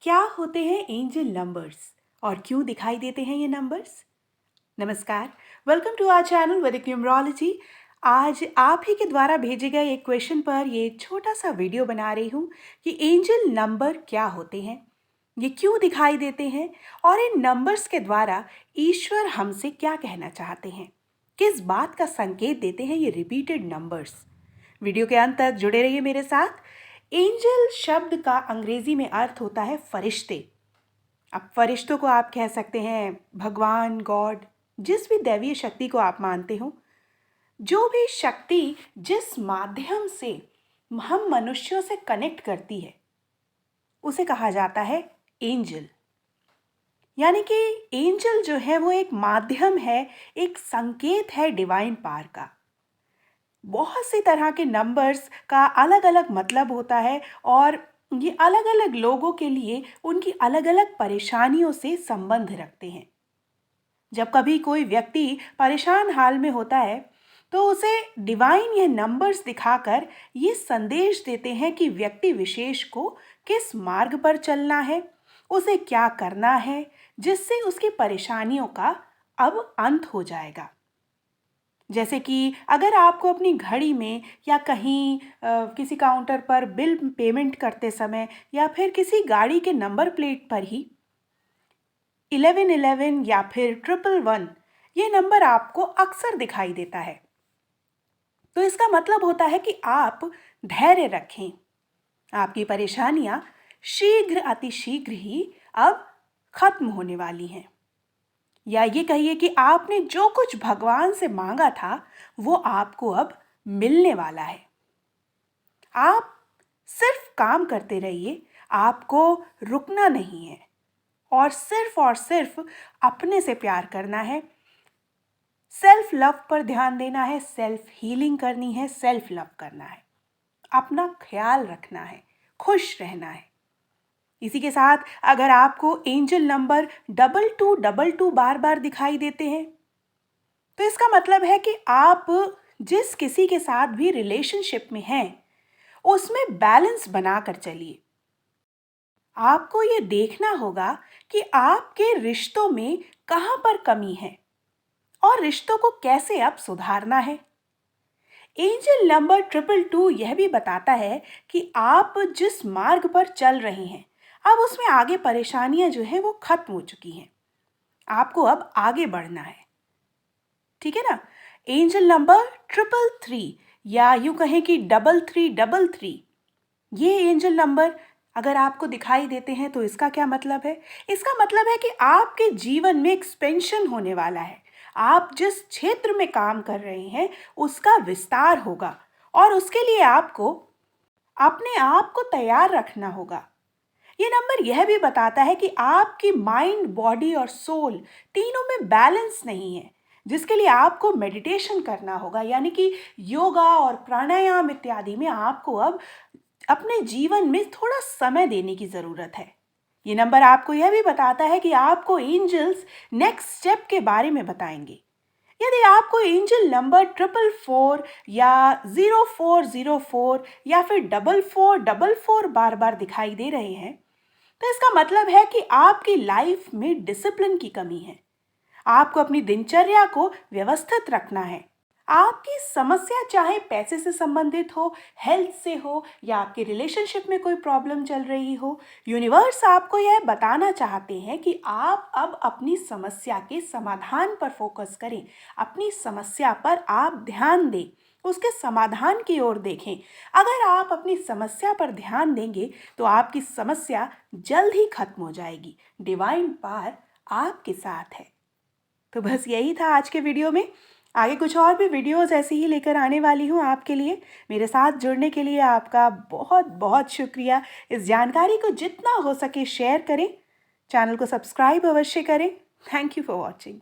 क्या होते हैं एंजल नंबर्स और क्यों दिखाई देते हैं ये नंबर्स? नमस्कार, वेलकम टू आवर चैनल वैदिक न्यूमरोलॉजी। आज आप ही के द्वारा भेजे गए एक क्वेश्चन पर ये छोटा सा वीडियो बना रही हूँ कि एंजल नंबर क्या होते हैं, ये क्यों दिखाई देते हैं और इन नंबर्स के द्वारा ईश्वर हमसे क्या कहना चाहते हैं, किस बात का संकेत देते हैं ये रिपीटेड नंबर्स। वीडियो के अंत तक जुड़े रहिए मेरे साथ। एंजल शब्द का अंग्रेजी में अर्थ होता है फरिश्ते। अब फरिश्तों को आप कह सकते हैं भगवान, गॉड, जिस भी दैवीय शक्ति को आप मानते हो। जो भी शक्ति जिस माध्यम से हम मनुष्यों से कनेक्ट करती है उसे कहा जाता है एंजल। यानी कि एंजल जो है वो एक माध्यम है, एक संकेत है डिवाइन पावर का। बहुत सी तरह के नंबर्स का अलग अलग मतलब होता है और ये अलग अलग लोगों के लिए उनकी अलग अलग परेशानियों से संबंध रखते हैं। जब कभी कोई व्यक्ति परेशान हाल में होता है तो उसे डिवाइन ये नंबर्स दिखाकर ये संदेश देते हैं कि व्यक्ति विशेष को किस मार्ग पर चलना है, उसे क्या करना है, जिससे उसकी परेशानियों का अब अंत हो जाएगा। जैसे कि अगर आपको अपनी घड़ी में या कहीं किसी काउंटर पर बिल पेमेंट करते समय या फिर किसी गाड़ी के नंबर प्लेट पर ही 1111 या फिर 111 ये नंबर आपको अक्सर दिखाई देता है, तो इसका मतलब होता है कि आप धैर्य रखें। आपकी परेशानियां शीघ्र अतिशीघ्र ही अब खत्म होने वाली हैं। या ये कहिए कि आपने जो कुछ भगवान से मांगा था वो आपको अब मिलने वाला है। आप सिर्फ काम करते रहिए, आपको रुकना नहीं है और सिर्फ अपने से प्यार करना है, सेल्फ लव पर ध्यान देना है, सेल्फ हीलिंग करनी है, सेल्फ लव करना है, अपना ख्याल रखना है, खुश रहना है। इसी के साथ अगर आपको एंजल नंबर 2222 बार बार दिखाई देते हैं तो इसका मतलब है कि आप जिस किसी के साथ भी रिलेशनशिप में हैं उसमें बैलेंस बनाकर चलिए। आपको ये देखना होगा कि आपके रिश्तों में कहाँ पर कमी है और रिश्तों को कैसे अब सुधारना है। एंजल नंबर 222 यह भी बताता है कि आप जिस मार्ग पर चल रहे हैं अब उसमें आगे परेशानियां जो हैं वो खत्म हो चुकी हैं, आपको अब आगे बढ़ना है। ठीक है ना। एंजल नंबर 333 या यूं कहें कि 3333 ये एंजल नंबर अगर आपको दिखाई देते हैं तो इसका क्या मतलब है? इसका मतलब है कि आपके जीवन में एक्सपेंशन होने वाला है। आप जिस क्षेत्र में काम कर रहे हैं उसका विस्तार होगा और उसके लिए आपको अपने आप को तैयार रखना होगा। ये नंबर यह भी बताता है कि आपकी माइंड, बॉडी और सोल तीनों में बैलेंस नहीं है, जिसके लिए आपको मेडिटेशन करना होगा। यानी कि योगा और प्राणायाम इत्यादि में आपको अब अपने जीवन में थोड़ा समय देने की ज़रूरत है। ये नंबर आपको यह भी बताता है कि आपको एंजल्स नेक्स्ट स्टेप के बारे में बताएंगे। यदि आपको एंजल नंबर 444 या 0404 या फिर 4444 बार बार दिखाई दे रहे हैं तो इसका मतलब है कि आपकी लाइफ में डिसिप्लिन की कमी है। आपको अपनी दिनचर्या को व्यवस्थित रखना है। आपकी समस्या चाहे पैसे से संबंधित हो, हेल्थ से हो या आपके रिलेशनशिप में कोई प्रॉब्लम चल रही हो, यूनिवर्स आपको यह बताना चाहते हैं कि आप अब अपनी समस्या के समाधान पर फोकस करें, अपनी समस्या पर आप ध्यान दें, उसके समाधान की ओर देखें। अगर आप अपनी समस्या पर ध्यान देंगे तो आपकी समस्या जल्द ही खत्म हो जाएगी। डिवाइन पावर आपके साथ है। तो बस यही था आज के वीडियो में। आगे कुछ और भी वीडियोस ऐसे ही लेकर आने वाली हूँ आपके लिए। मेरे साथ जुड़ने के लिए आपका बहुत बहुत शुक्रिया। इस जानकारी को जितना हो सके शेयर करें, चैनल को सब्सक्राइब अवश्य करें। Thank you for watching.